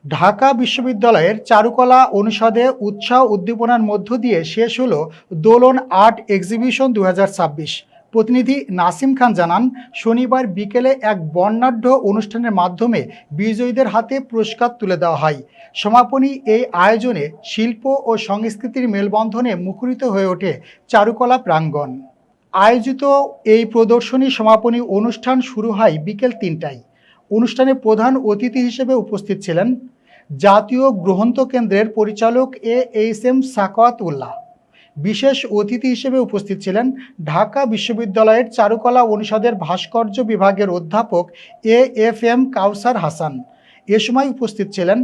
ঢাকা বিশ্ববিদ্যালয়ের চারুকলা অনুষদে উৎসাহ উদ্দীপনার মধ্য দিয়ে শেষ হলো দোলন আর্ট এক্সিবিশন 2026। প্রতিনিধি নাসিম খান জানান, শনিবার বিকেলে এক বর্ণাঢ্য অনুষ্ঠানের মাধ্যমে বিজয়ীদের হাতে পুরস্কার তুলে দেওয়া হয়। সমাপনী এই আয়োজনে শিল্প ও সংস্কৃতির মেলবন্ধনে মুখরিত হয়ে ওঠে চারুকলা প্রাঙ্গণ। আয়োজিত এই প্রদর্শনী সমাপনী অনুষ্ঠান শুরু হয় বিকেল 3টায়। অনুষ্ঠানে প্রধান অতিথি হিসেবে উপস্থিত ছিলেন জাতীয় গ্রন্থকেন্দ্রের পরিচালক এইচ এম সাখাওয়াত উল্লাহ। বিশেষ অতিথি হিসেবে উপস্থিত ছিলেন ঢাকা বিশ্ববিদ্যালয়ের চারুকলা অনুষদের ভাস্কর্য বিভাগের অধ্যাপক এএফএম কাউসার হাসান। এ সময় উপস্থিত ছিলেন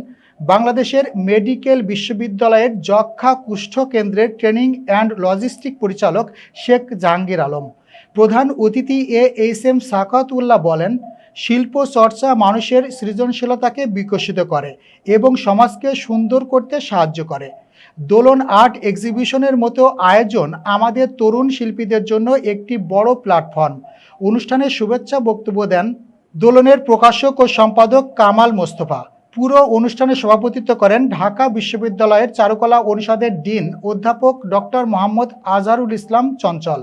বাংলাদেশের মেডিকেল বিশ্ববিদ্যালয়ের যক্ষ্মা কুষ্ঠ কেন্দ্রের ট্রেনিং অ্যান্ড লজিস্টিক পরিচালক শেখ জাহাঙ্গীর আলম। প্রধান অতিথি এইচ এম সাখাওয়াত উল্লাহ বলেন, শিল্প চর্চা মানুষের সৃজনশীলতাকে বিকশিত করে এবং সমাজকে সুন্দর করতে সাহায্য করে। দোলন আর্ট এক্সিবিশনের মতো আয়োজন আমাদের তরুণ শিল্পীদের জন্য একটি বড় প্ল্যাটফর্ম। অনুষ্ঠানে শুভেচ্ছা বক্তব্য দেন দোলনের প্রকাশক ও সম্পাদক কামাল মোস্তফা। পুরো অনুষ্ঠানে সভাপতিত্ব করেন ঢাকা বিশ্ববিদ্যালয়ের চারুকলা অনুষদের ডিন অধ্যাপক ডক্টর মোহাম্মদ আজহারুল ইসলাম চঞ্চল।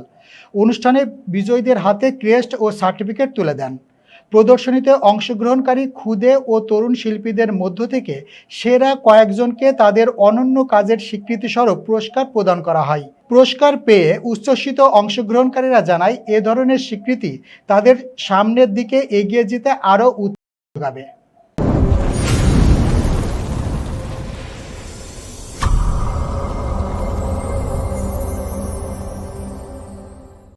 অনুষ্ঠানে বিজয়ীদের হাতে ক্রেস্ট ও সার্টিফিকেট তুলে দেন। প্রদর্শনীতে অংশগ্রহণকারী ক্ষুদে ও তরুণ শিল্পীদের মধ্য থেকে সেরা কয়েকজনকে তাদের অনন্য কাজের স্বীকৃতিস্বরূপ পুরস্কার প্রদান করা হয়। পুরস্কার পেয়ে উচ্ছ্বসিত অংশগ্রহণকারীরা জানায়, এ ধরনের স্বীকৃতি তাদের সামনের দিকে এগিয়ে যেতে আরও উৎসাহ যোগাবে।